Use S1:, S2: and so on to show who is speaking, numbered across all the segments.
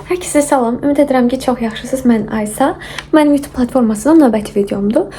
S1: Hər kəsə salam. Ümid edirəm ki, çox yaxşısınız. Mən Aysa. Mənim YouTube platformasının növbəti videomdur.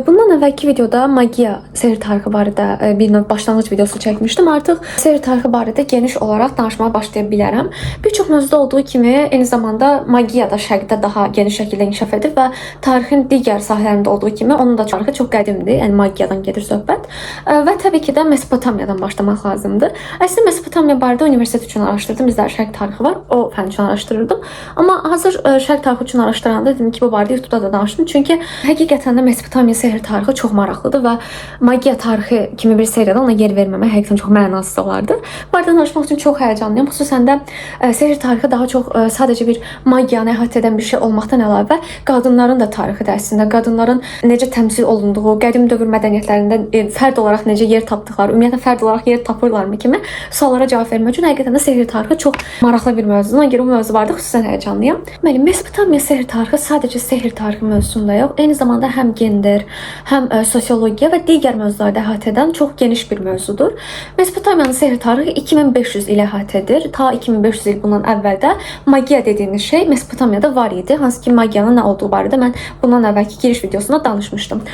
S1: Bundan əvvəlki videoda magiya sehr tarixi barədə bir növ başlanğıc videosu çəkmişdim. Artıq sehr tarixi barədə geniş olaraq danışmağa başlaya bilərəm. Bir çox mövzuda olduğu kimi, eyni zamanda magiya da şərqdə daha geniş şəkildə inkişaf edir və tarixin digər sahələrində olduğu kimi onun da tarixi çox qədimdir. Yəni magiyadan gedir söhbət. Və təbii ki də Mesopotamiyadan başlamaq lazımdır. Əslində Mesopotamiya barədə universitet üçün araşdırdım. Bizdə şərq tarixi var. O fən üçün araşdırırdım. Amma hazır şərq tarixi üçün araşdıranda dedim ki, bu barədə YouTube'da da danışdım. Çünki həqiqətən də Mesopotamiya sehr tarixi çox maraqlıdır və magiya tarixi kimi bir seriyada ona yer verməmək həqiqətən çox mənasız olardı. Bu barədə danışmaq üçün çox həyəcanlıyam. Xüsusən də sehr tarixi daha çox sadəcə bir magiyanı əhatə edən bir şey olmaqdan əlavə qadınların da tarixidir əslində. Qadınların necə təmsil olunduğu, qədim dövr mədəniyyətlərində fərd olaraq necə yer tapdıqları, ümumiyyətlə fərd olaraq yer tapırlarmı kimi suallara cavab vermək üçün həqiqətən də sehr tarixi çox maraqlı bir mövzudur. Ona görə bu mövzu barədə xüsusən həyəcanlıyam. Deməli, Mesopotamiya sehr tarixi sadəcə sehr tarixi mövzusunda yox, eyni zamanda həm gender, həm sosiologiya və digər mövzularda əhatə edən çox geniş bir mövzudur. Mesopotamiyanın sehr tarixi 2500 ilə əhatə edir. Ta 2500 il bundan əvvəl də magiya dediyimiz şey Mesopotamiyada var idi. Hansı ki, magiyanın nə olduğu barədə mən bundan əvvəlki giriş videosunda danışmışdım.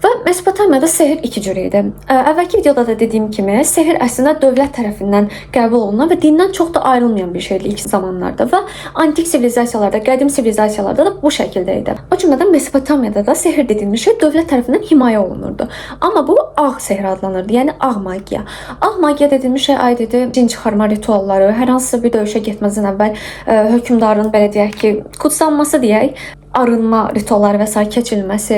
S1: Və Mesopotamiyada sehr iki cür idi. Əvvəlki videoda da dediyim kimi, sehr əslində dövlət tərəfindən qəbul olunan və dindən çox da ayrılmayan bir şeydir ilk zamanlarda və antik sivilizasiyalarda, qədim sivilizasiyalarda da bu şəkildə idi. O cümlədən Mesopotamiyada da sehr dediyimiz şey dövlət tərəfindən himayə olunurdu. Amma bu ağ sehr adlanırdı, yəni ağ magiya. Ağ magiya dediyimiz şey aid idi cin çıxarma ritualları, hər hansısa bir döyüşə getməzdən əvvəl hökmdarın belə deyək ki, kutsanması deyək, arınma ritualları və s. keçirilməsi,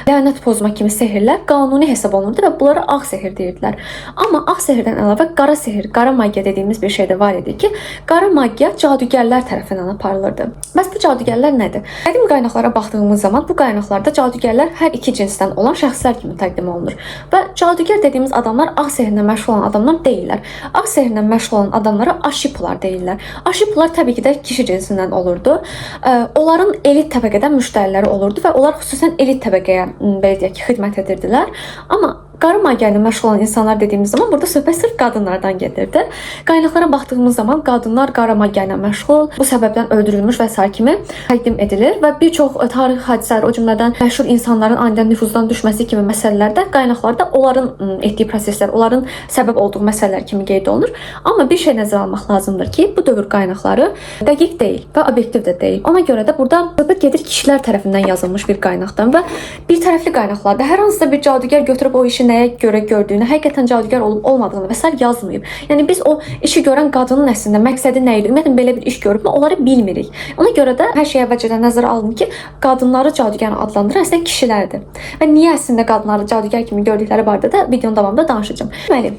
S1: lənət pozma kimi sehirlər qanuni hesab olunurdu və bunlara ağ sehr deyirdilər. Amma ağ sehirdən əlavə qara sehr, qara magiya dediyimiz bir şey də var idi ki, qara magiya cadugərlər tərəfindən aparılırdı. Bəs bu cadugərlər nədir? Qədim qaynaqlara baxdığımız zaman bu qaynaqlarda cadugərlər hər iki cinsdən olan şəxslər kimi təqdim olunur. Və cadugər dediyimiz adamlar ağ sehirlə məşğul olan adamlar deyillər. Ağ sehirlə məşğul olan adamlara aşipular deyirlər. Aşipular təbii ki də kişi cinsindən olurdu. Onların elit təbəqəsi müştəriləri olurdu və onlar xüsusən elit təbəqəyə belə deyək ki, xidmət edirdilər. Amma qara magiya ilə məşğul olan insanlar dediyimiz zaman burada söhbət sırf qadınlardan gedirdi. Qaynaqlara baxdığımız zaman qadınlar qara magiya ilə məşğul, bu səbəbdən öldürülmüş və s. kimi təqdim edilir və bir çox tarixi hadisələr, o cümlədən məşhur insanların anidən nüfuzdan düşməsi kimi məsələlərdə qaynaqlarda onların etdiyi proseslər, onların səbəb olduğu məsələlər kimi qeyd olunur. Amma bir şey nəzərə almaq lazımdır ki, bu dövr qaynaqları dəqiq deyil və obyektiv də deyil. Ona görə də burada söhbət gedir kişilər tərəfindən yazılmış bir qaynaqdan və bir tərəfli qaynaqlarda hər hansısa bir cadugər götürüb o işi nəyə görə gördüyünü, həqiqətən cadugər olub olmadığını və s. yazmayıb. Yəni biz o işi görən qadının əslində məqsədi nə idi? Ümumiyyətlə belə bir iş görübmü? Onları bilmirik. Ona görə də hər şey əvvəlcədən nəzərə alın ki, qadınları cadugər adlandıran əslində kişilərdir. Və niyə əslində qadınları cadugər kimi gördükləri barədə də videonun davamında danışacağım. Deməli,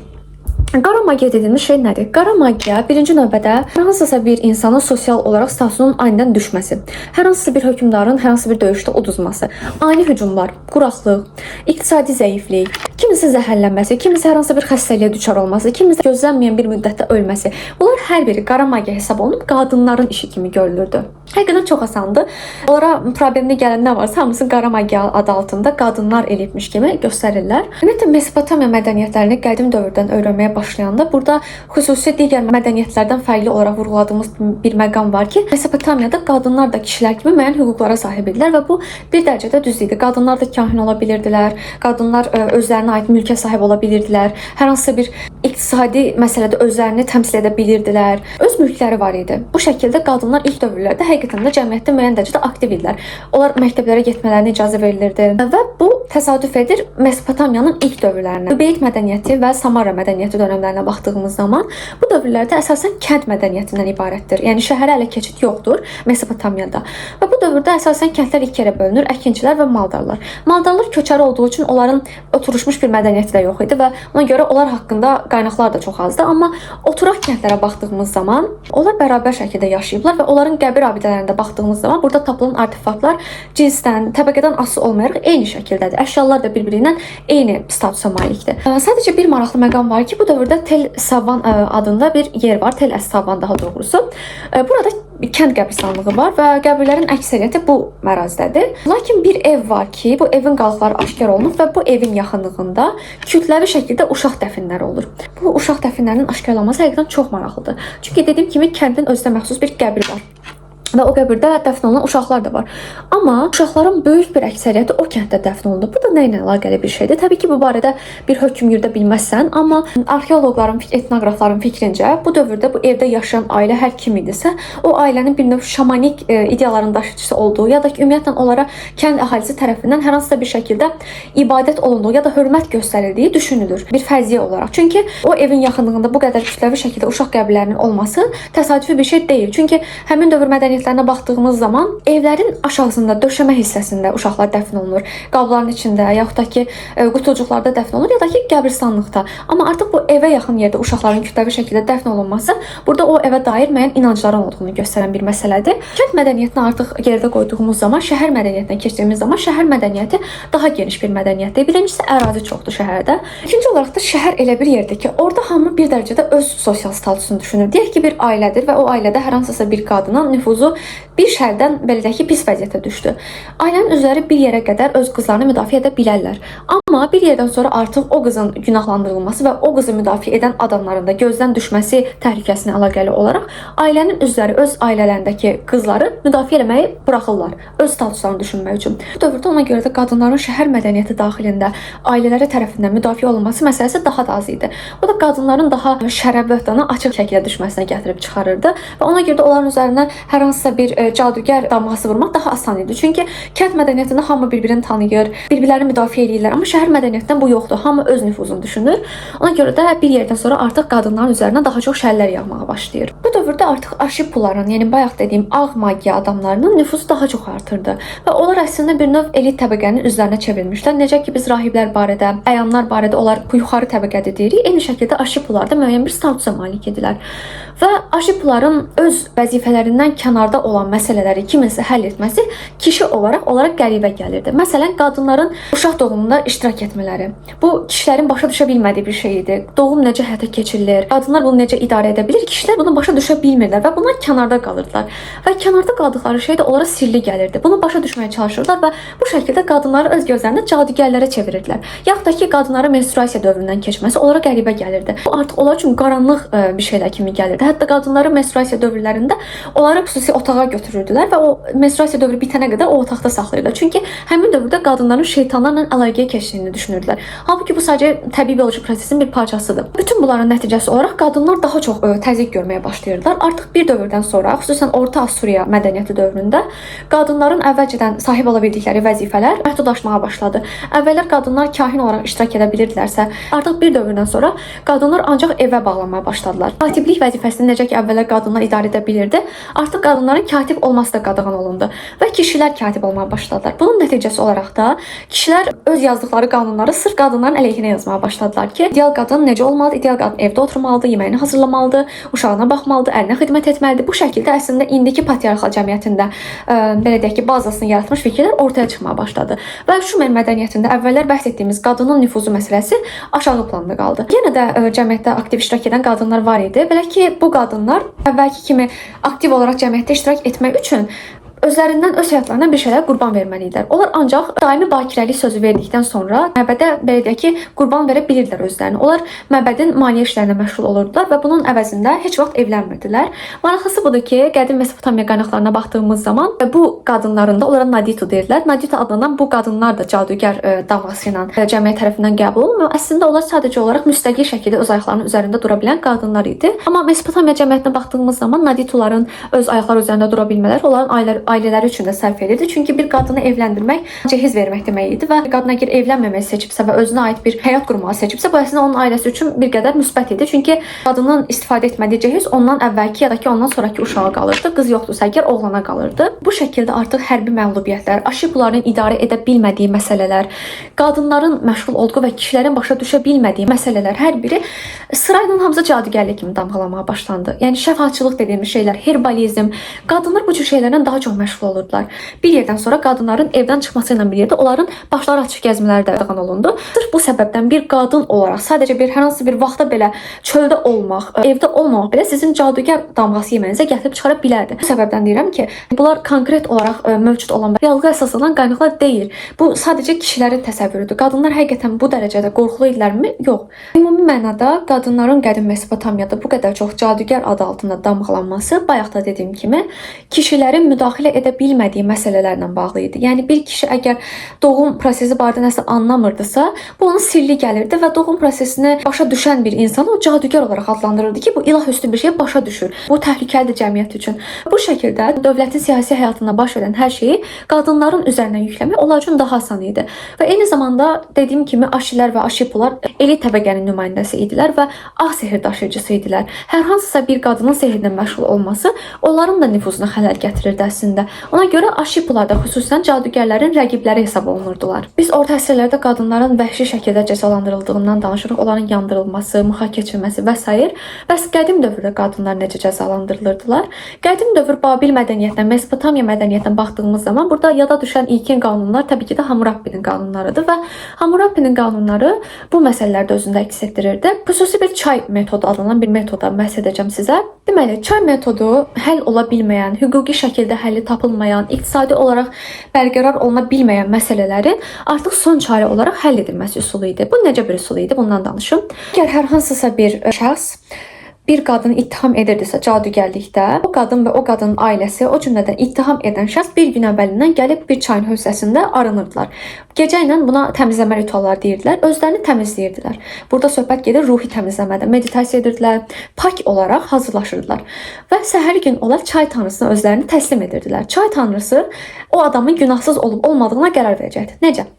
S1: qara magiya dediyimiz şey nədir? Qara magiya birinci növbədə hər hansısa bir insanın sosial olaraq statusunun anidən düşməsi, hər hansısa bir hökmdarın hər hansısa bir döyüşdə uduzması, ani hücumlar, quraqlıq, iqtisadi zəiflik, kimisi zəhərlənməsi, kimisi hər hansısa bir xəstəliyə düçar olması, kimisi gözlənməyən bir müddətdə ölməsi. Bunlar hər biri qara magiya hesab olunub qadınların işi kimi görülürdü. Həqiqətən çox asandır. Onlara problemli gələn nə varsa hamısı qara magiya adı altında qadınlar eləyibmiş kimi göstərirlər. Ümumiyyətlə Mesopotamiya mədəniyyətlərini qədim dövrdən öyrənməyə başlayanda burada xüsusi digər mədəniyyətlərdən fərqli olaraq vurğuladığımız bir məqam var ki, Mesopotamiyada qadınlar da kişilər kimi müəyyən hüquqlara sahib idilər və bu bir dərəcədə düz idi. Qadınlar da kahin ola bilirdilər, qadınlar özlərinə aid mülkə sahib ola bilirdilər, hər hansısa bir iqtisadi məsələdə özlərini təmsil edə bilirdilər, öz mülkləri var idi. Bu şəkildə qadınlar ilk dövrlərdə həqiqətən də cəmiyyətdə müəyyən dərəcədə aktiv idilər. Onlar məktəblərə getmələrinə icazə verilirdi və bu təsadüf edir Mesopotamiyanın ilk dövrlərinə. Ubeyid mədəniyyəti və Samara mədəniyyəti dövrlərinə baxdığımız zaman bu dövrlərdə əsasən kənd mədəniyyətindən ibarətdir. Yəni şəhərə ələ keçid yoxdur Mesopotamiyada. Və bu dövrdə əsasən kəndlər iki yerə bölünür: əkinçilər və maldarlar. Maldarlar köçəri olduğu üçün onların oturmuş bir mədəniyyəti də yox idi və ona görə onlar haqqında qaynaqlar da çox azdır. Amma oturaq kəndlərə baxdığımız zaman onlar bərabər şəkildə yaşayıblar və onların qəbir abidələrində baxdığımız zaman burada tapılan artefaktlar cinsdən, təbəqədən asılı olmayaraq eyni şəkildədir. Əşyalar da bir-biri ilə eyni statusa malikdir. Sadəcə bir maraqlı məqam var ki, bu dövrdə Tel Savan adında bir yer var. Tel Əs-Savan daha doğrusu. Burada kənd qəbirstanlığı var və qəbirlərin əksəriyyəti bu mərazidədir. Lakin bir ev var ki, bu evin qalıqları aşkar olunub və bu evin yaxınlığında kütləvi şəkildə uşaq dəfinləri olur. Bu uşaq dəfinlərinin aşkarlanması həqiqətən çox maraqlıdır. Çünki dediyim kimi kəndin özünə məxsus bir qəbir var. və o qəbirdə dəfn olunan uşaqlar da var. Amma uşaqların böyük bir əksəriyyəti o kənddə dəfn olundu. Bu da nə ilə əlaqəli bir şeydir? Təbii ki, bu barədə bir hökm yürüdə bilməzsən, amma arxeoloqların, etnoqrafların fikrincə bu dövrdə bu evdə yaşayan ailə hər kim idisə, o ailənin bir növ şamanik ideyaların daşıyıcısı olduğu ya da ki, ümumiyyətlə onlara kənd əhalisi tərəfindən hər hansısa bir şəkildə ibadət olunduğu ya da hörmət göstərildiyi düşünülür bir fərziyyə olaraq. Çünki o evin yaxınlığında bu qədər kütləvi şəkildə uşaq qəbirlərinin olması təsadüfi bir şey deyil. Çünki həmin dövr mədəniyyətlərinə baxdığımız zaman evlərin aşağısında, döşəmə hissəsində uşaqlar dəfn olunur. Qabların içində, yaxud da ki, qutucuqlarda dəfn olunur ya da ki, qəbirstanlıqda. Amma artıq bu evə yaxın yerdə uşaqların kütləvi şəkildə dəfn olunması burada o evə dair müəyyən inancların olduğunu göstərən bir məsələdir. Kənd mədəniyyətini artıq yerdə qoyduğumuz zaman, şəhər mədəniyyətinə keçdiyimiz zaman şəhər mədəniyyəti daha geniş bir mədəniyyətdir. Birincisi ərazi çoxdur şəhərdə. İkinci olaraq da şəhər elə bir yerdir ki, orada hamı bir dərəcədə öz sosial statusunu düşünür. Deyək ki, bir ailədir və o ailədə hər hansısa bir qadının nüfuzu bir şərdən belə deyək ki, pis vəziyyətə düşdü. Ailənin üzvləri bir yerə qədər öz qızlarını müdafiə edə bilərlər. Amma bir yerdən sonra artıq o qızın günahlandırılması və o qızı müdafiə edən adamların da gözdən düşməsi təhlükəsinə əlaqəli olaraq ailənin üzvləri öz ailələrindəki qızları müdafiə etməyi buraxırlar, öz statuslarını düşünmək üçün. Bu dövrdə ona görə də qadınların şəhər mədəniyyəti daxilində ailələri tərəfindən müdafiə olunması məsələsi daha da az idi. Bu da qadınların daha şərə böhtana açıq şəkildə düşməsinə gətirib çıxarırdı və ona görə də onların üzərinə hər hansısa bir cadugər damğası vurmaq daha asan idi. Çünki kənd mədəniyyətində hamı bir-birini tanıyır, bir-birlərini müdafiə edirlər, amma şəhər mədəniyyətində bu yoxdur. Hamı öz nüfuzunu düşünür. Ona görə də bir yerdən sonra artıq qadınların üzərinə daha çox şərlər yağmağa başlayır. Bu dövrdə artıq arşipuların, yəni bayaq dediyim ağ magiya adamlarının nüfuzu daha çox artırdı və onlar əslində bir növ elit təbəqənin üzərinə çevrilmişlər. Necə ki, biz rahiblər barədə, əyanlar barədə onlar bu yuxarı təbəqədə deyirik, eyni şəkildə arşipular da müəyyən bir statusa malik idilər. Və arşipuların öz vəzifələrindən kənarda olan məsələləri kiminsə həll etməsi kişi olaraq onlara qəribə gəlirdi. Məsələn, qadınların uşaq doğumunda iştirak etmələri. Bu kişilərin başa düşə bilmədiyi bir şey idi. Doğum necə həyata keçirilir? Qadınlar bunu necə idarə edə bilir? Kişilər bunu başa düşə bilmirlər və bunlar kənarda qalırdılar. Və kənarda qaldıqları şey də onlara sirli gəlirdi. Bunu başa düşməyə çalışırlar və bu şəkildə qadınları öz gözlərində cadugərlərə çevirirdilər. Yaxud da ki, qadınların menstruasiya dövründən keçməsi onlara qəribə gəlirdi. Bu artıq onlar üçün qaranlıq bir şeylər kimi gəlirdi. Hətta qadınların menstruasiya dövrlərində onları xüsusi otağa götürürdülər və o menstruasiya dövrü bitənə qədər o otaqda saxlayırdılar. Çünki həmin dövrdə qadınların şeytanlarla əlaqəyə keçdiyini düşünürdülər. Halbuki bu sadəcə təbii bioloji prosesin bir parçasıdır. Bütün bunların nəticəsi olaraq qadınlar daha çox təzyiq görməyə başlayırdılar. Artıq bir dövrdən sonra, xüsusən Orta Asuriya mədəniyyəti dövründə qadınların əvvəlcədən sahib ola bildikləri vəzifələr məhdudlaşmağa başladı. Əvvəllər qadınlar kahin olaraq iştirak edə bilirdilərsə, artıq bir dövrdən sonra qadınlar ancaq evə bağlanmaya başladılar. Katiblik vəzifəsini necə ki əvvəllər qadınlar idarə edə bilirdi, artıq qadınların katib olması da qadağan olundu və kişilər katib olmağa başladılar. Bunun nəticəsi olaraq da kişilər öz yazdıqları qanunları sırf qadınların əleyhinə yazmağa başladılar ki, ideal qadın necə olmalıdır? İdeal qadın evdə oturmalıdır, yeməyini hazırlamalıdır, uşağına baxmalıdır, ərinə xidmət etməlidir. Bu şəkildə əslində indiki patriarxal cəmiyyətində belə deyək ki, bazasını yaratmış fikirlər ortaya çıxmağa başladı. Və Şumer mədəniyyətində əvvəllər bəhs etdiyimiz qadının nüfuzu məsələsi aşağı planda qaldı. Yenə də cəmiyyətdə aktiv iştirak edən qadınlar var idi. Belə ki, bu qadınlar əvvəlki kimi aktiv olaraq cəmiyyətdə iştirak etmək üçün özlərindən, öz həyatlarından bir şeylər qurban verməlidirlər. Onlar ancaq daimi bakirəlik sözü verdikdən sonra məbədə belə deyək ki, qurban verə bilirdilər özlərini. Onlar məbədin maliyyə işlərinə məşğul olurdular və bunun əvəzində heç vaxt evlənmirdilər. Maraqlısı budur ki, qədim Mesopotamiya qaynaqlarına baxdığımız zaman bu qadınların da onlara Naditu deyirlər. Naditu adlanan bu qadınlar da cadugər davası ilə cəmiyyət tərəfindən qəbul olunmuyor. Əslində onlar sadəcə olaraq müstəqil şəkildə öz ayaqlarının üzərində dura bilən qadınlar idi. Amma Mesopotamiya cəmiyyətinə baxdığımız zaman Nadituların öz ayaqları üzərində dura bilmələri onların ailələri üçün də sərf edirdi. Çünki bir qadını evləndirmək cehiz vermək demək idi və qadın əgər evlənməməyi seçibsə və özünə aid bir həyat qurmağı seçibsə, bu əslində onun ailəsi üçün bir qədər müsbət idi. Çünki qadının istifadə etmədiyi cehiz ondan əvvəlki ya da ki, ondan sonraki uşağa qalırdı. Qız yoxdursa əgər oğlana qalırdı. Bu şəkildə artıq hərbi məğlubiyyətlər, aşipuların idarə edə bilmədiyi məsələlər, qadınların məşğul olduğu və kişilərin başa düşə bilmədiyi məsələlər hər biri sırayla hamısı cadugərlik kimi damğalanmağa başlandı. Yəni şəfaatçılıq dediyimiz şeylər, herbalizm, qadınlar bu cür şeylərdən daha çox məşğul olurdular. Bir yerdən sonra qadınların evdən çıxması ilə bir yerdə onların başları açıq gəzmələri də qadağan olundu. Sırf bu səbəbdən bir qadın olaraq sadəcə hər hansı bir vaxtda belə çöldə olmaq, evdə olmamaq belə sizin cadugər damğası yeməyinizə gətirib çıxara bilərdi. Bu səbəbdən deyirəm ki, bunlar konkret olaraq mövcud olan reallığa əsaslanan qaynaqlar deyil. Bu sadəcə kişilərin təsəvvürüdür. Qadınlar həqiqətən bu dərəcədə qorxulu idilərmi? Yox. Ümumi mənada qadınların qədim Mesopotamiyada bu qədər çox cadugər adı altında damğalanması bayaq da dediyim kimi kişilərin müdaxilə edə bilmədiyi məsələlərlə bağlı idi. Yəni bir kişi əgər doğum prosesi barədə nəsə anlamırdısa, bu onun sirli gəlirdi və doğum prosesini başa düşən bir insan o cadugər olaraq adlandırırdı ki, bu ilahüstü bir şey başa düşür. Bu təhlükəlidir cəmiyyət üçün. Bu şəkildə dövlətin siyasi həyatında baş verən hər şeyi qadınların üzərinə yükləmək onlar üçün daha asan idi. Və eyni zamanda dediyim kimi aşilər və aşipular elit təbəqənin nümayəndəsi idilər və ağ sehr daşıyıcısı idilər. Hər hansısa bir qadının sehrinə məşğul olması onların da nüfuzuna xələl gətirirdi əslində. Ona görə aşipular da xüsusən cadugərlərin rəqibləri hesab olunurdular. Biz orta əsrlərdə qadınların vəhşi şəkildə cəzalandırıldığından danışırıq, onların yandırılması, mıxa keçirilməsi və s. Bəs qədim dövrdə qadınlar necə cəzalandırılırdılar? Qədim dövr Babil mədəniyyətinə, Mesopotamiya mədəniyyətinə baxdığımız zaman burada yada düşən ilkin qanunlar təbii ki də Hammurapi'nin qanunlarıdır və Hammurapi'nin qanunları bu məsələlərdə özündə əks etdirirdi. Xüsusi bir çay metodu adlanan bir metoda bəhs edəcəm sizə. Deməli, çay metodu həll ola bilməyən, hüquqi şəkildə həlli tapılmayan, iqtisadi olaraq bərqərar oluna bilməyən məsələlərin artıq son çarə olaraq həll edilməsi üsulu idi. Bu necə bir üsul idi? Bundan danışım. Əgər hər hansısa bir şəxs bir qadını ittiham edirdisə cadugərlikdə, o qadın və o qadının ailəsi, o cümlədən ittiham edən şəxs bir gün əvvəlindən gəlib bir çayın hövzəsində aranırdılar. Gecə ilə buna təmizləmə ritualları deyirdilər, özlərini təmizləyirdilər. Burada söhbət gedir ruhi təmizləmədən, meditasiya edirdilər, pak olaraq hazırlaşırdılar. Və səhər gün onlar çay tanrısına özlərini təslim edirdilər. Çay tanrısı o adamın günahsız olub olmadığına qərar verəcəkdi. Necə?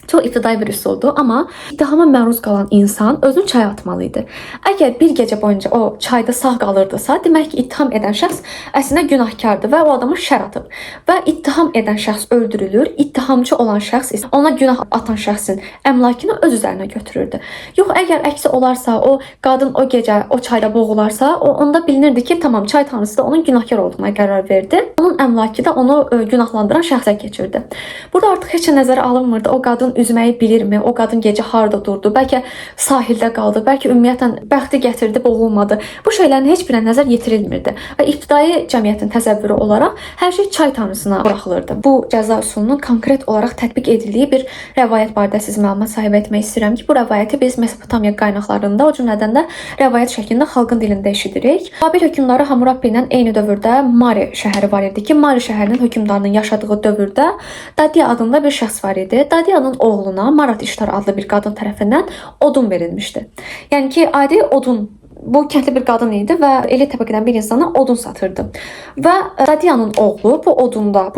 S1: Çox ibtidai bir üsuldur, amma ittihama məruz qalan insan özünü çaya atmalı idi. Əgər bir gecə boyunca o çayda sağ qalırdısa, demək ki, ittiham edən şəxs əslində günahkardır və o adamı şər atıb. Və ittiham edən şəxs öldürülür, ittihamçı olan şəxs isə ona günah atan şəxsin əmlakını öz üzərinə götürürdü. Yox, əgər əksi olarsa, o qadın o gecə o çayda boğularsa, onda bilinirdi ki, tamam, çay tanrısı da onun günahkar olduğuna qərar verdi. Onun əmlakı da onu günahlandıran şəxsə keçirdi. Burada artıq heç nəzərə alınmırdı. O qadın üzməyi bilirmi? O qadın gecə harda durdu? Bəlkə sahildə qaldı, bəlkə ümumiyyətlə bəxti gətirdi, boğulmadı. Bu şeylərin heç birinə nəzər yetirilmirdi. Və ibtidai cəmiyyətin təsəvvürü olaraq hər şey çay tanrısına buraxılırdı. Bu cəza üsulunun konkret olaraq tətbiq edildiyi bir rəvayət barədə siz məlumat sahibi etmək istəyirəm ki, bu rəvayəti biz Mesopotamiya qaynaqlarında, o cümlədən də rəvayət şəklində xalqın dilində eşidirik. Babil hökmdarı Hammurapi ilə eyni dövrdə Mari şəhəri var idi ki, Mari şəhərinin hökmdarının yaşadığı dövrdə Dadia adında bir şəxs var idi. Dadianın oğluna Marat İştar adlı bir qadın tərəfindən odun verilmişdi. Yəni ki, adi odun. Bu kəndli bir qadın idi və elit təbəqədən bir insana odun satırdı. Və Dadianın oğlu bu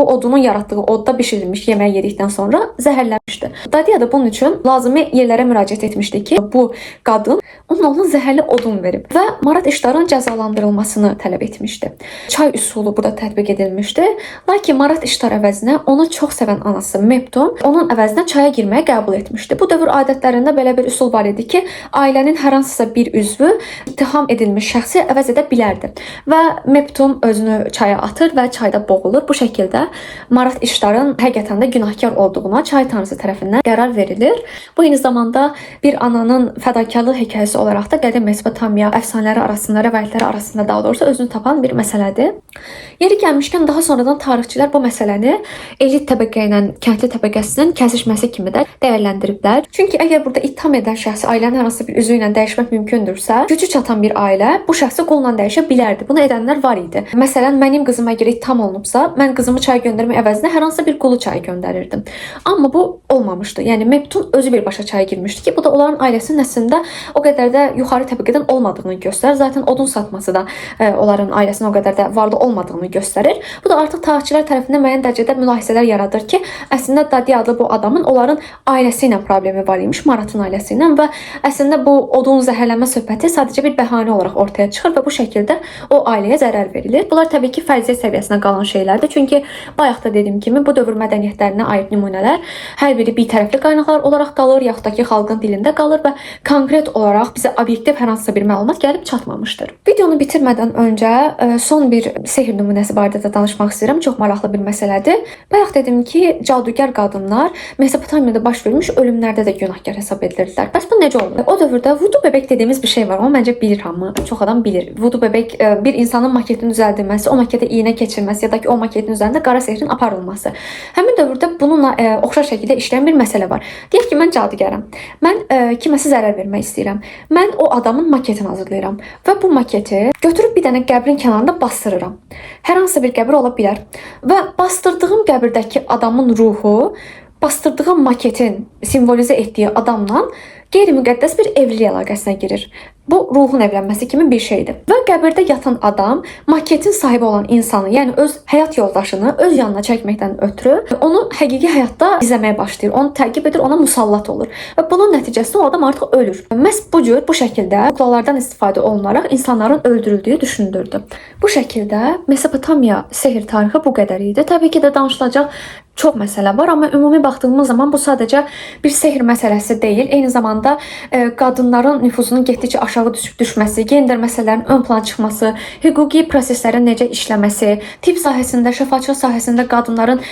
S1: odunun yaratdığı odda bişirilmiş yemək yedikdən sonra zəhərlənmişdi. Dadia da bunun üçün lazımi yerlərə müraciət etmişdi ki, bu qadın onun oğluna zəhərli odun verib və Marat İştarın cəzalandırılmasını tələb etmişdi. Çay üsulu burada tətbiq edilmişdi. Lakin Marat İştar əvəzinə onu çox sevən anası Meptun onun əvəzinə çaya girməyi qəbul etmişdi. Bu dövr adətlərində belə bir üsul var idi ki, ailənin hər hansısa bir üzvü ittiham edilmiş şəxsi əvəz edə bilərdi. Və Meptun özünü çaya atır və çayda boğulur. Bu şəkildə Marat İştarın həqiqətən də günahkar olduğuna çay tanrısı tərəfindən qərar verilir. Bu eyni zamanda bir ananın fədakarlıq hekayəsi olaraq da qədim Mesopotamiya əfsanələri arasında, rəvayətləri arasında daha doğrusu özünü tapan bir məsələdir. Yeri gəlmişkən daha sonradan tarixçilər bu məsələni elit təbəqə ilə kəndli təbəqəsinin kəsişməsi kimi də dəyərləndiriblər. Çünki əgər burada ittiham edən şəxsi ailənin hər hansı bir üzvü ilə dəyişmək mümkündürsə, gücü çatan bir ailə bu şəxsi qolla dəyişə bilərdi. Bunu edənlər var idi. Məsələn, mənim qızım əgər ittiham olunubsa, mən qızımı çaya göndərmək əvəzinə hər hansı bir qulu çaya göndərirdim. Amma bu olmamışdı. Yəni Meptun özü birbaşa çaya girmişdi ki, bu da onların ailəsinin əslində o qədər də yuxarı təbəqədən olmadığını göstərir. Zaten odun satması da onların ailəsinin o qədər də varlı olmadığını göstərir. Bu da artıq tarixçilər tərəfindən müəyyən dərəcədə mülahizələr yaradır ki, əslində Dadia adlı bu adamın onların ailəsi ilə problemi var imiş, Maratın ailəsi ilə və əslində bu odun zəhərlənmə söhbəti sadəcə bir bəhanə olaraq ortaya çıxır və bu şəkildə o ailəyə zərər verilir. Bunlar təbii ki, fərziyyə səviyyəsinə qalan şeylərdir. Çünki bayaq da dediyim kimi bu dövr mədəniyyətlərinə aid nümunələr hər biri bitərəfli qaynaqlar olaraq qalır, yaxud da ki, xalqın dilində qalır və konkret olaraq bizə obyektiv hər hansısa bir məlumat gəlib çatmamışdır. Video Videonu bitirmədən öncə son bir sehr nümunəsi barədə də danışmaq istəyirəm. Çox maraqlı bir məsələdir. Bayaq dedim ki, cadugər qadınlar Mesopotamiyada baş vermiş ölümlərdə də günahkar hesab edilirdilər. Bəs bu necə olur? O dövrdə vudu bebek dediyimiz bir şey var. Amma məncə bilir hamı. Çox adam bilir. Vudu bebek bir insanın maketinin düzəldilməsi, o maketə iynə keçirilməsi ya da ki o maketin üzərində qara sehrin aparılması. Həmin dövrdə bununla oxşar şəkildə işləyən bir məsələ var. Deyək ki, mən cadugərəm. Mən kiməsə zərər vermək istəyirəm. Mən o adamın maketini hazırlayıram və bu maketi götürüb bir dənə qəbrin kənarında bastırıram. Hər hansı bir qəbir ola bilər və bastırdığım qəbirdəki adamın ruhu bastırdığım maketin simvolizə etdiyi adamla qeyri-müqəddəs bir evlilik əlaqəsinə girir. Bu ruhun evlənməsi kimi bir şeydir. Və qəbirdə yatan adam maketin sahibi olan insanı, yəni öz həyat yoldaşını öz yanına çəkməkdən ötürü onu həqiqi həyatda izləməyə başlayır. Onu təqib edir, ona musallat olur. Və bunun nəticəsində o adam artıq ölür. Məhz bu cür, bu şəkildə kuklalardan istifadə olunaraq insanların öldürüldüyü düşünülürdü. Bu şəkildə Mesopotamiya sehr tarixi bu qədər idi. Təbii ki də danışılacaq çox məsələ var, amma ümumi baxdığımız zaman bu sadəcə bir sehr məsələsi deyil. Eyni zamanda qadınların nüfuzunun getdikcə aşağı düşməsi, gender məsələlərinin ön plana çıxması, hüquqi proseslərin necə işləməsi, tibb sahəsində, şəfaçılıq sahəsində qadınların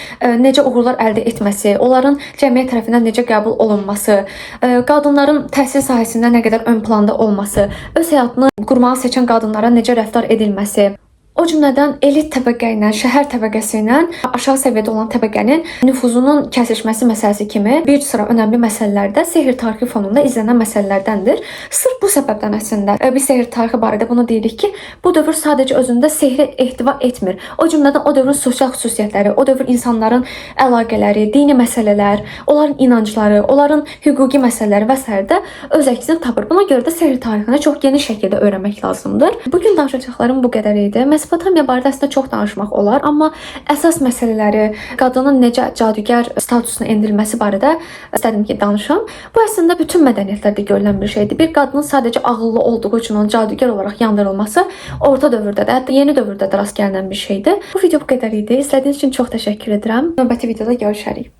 S1: necə uğurlar əldə etməsi, onların cəmiyyət tərəfindən necə qəbul olunması, qadınların təhsil sahəsində nə qədər ön planda olması, öz həyatını qurmağı seçən qadınlara necə rəftar edilməsi, o cümlədən elit təbəqə ilə, şəhər təbəqəsi ilə aşağı səviyyədə olan təbəqənin nüfuzunun kəsişməsi məsələsi kimi bir sıra önəmli məsələlərdə sehr tarixi fonunda izlənən məsələlərdəndir. Sırf bu səbəbdən əslində biz sehr tarixi barədə bunu deyirik ki, bu dövr sadəcə özündə sehri ehtiva etmir. O cümlədən o dövrün sosial xüsusiyyətləri, o dövr insanların əlaqələri, dini məsələlər, onların inancları, onların hüquqi məsələləri və s. də öz əksini tapır. Buna görə də sehr tarixini çox geniş şəkildə öyrənmək lazımdır. Bugün danışacaqlarım bu qədər idi. Mesopotamiya barədə əslində çox danışmaq olar, amma əsas məsələləri, qadının necə cadugər statusuna endirilməsi barədə istədim ki, danışam. Bu əslində bütün mədəniyyətlərdə görülən bir şeydir. Bir qadının sadəcə ağıllı olduğu üçün onun cadugər olaraq yandırılması orta dövrdə də, hətta yeni dövrdə də rast gəlinən bir şeydir. Bu video bu qədər idi. İzlədiyiniz üçün çox təşəkkür edirəm. Növbəti videoda görüşərik.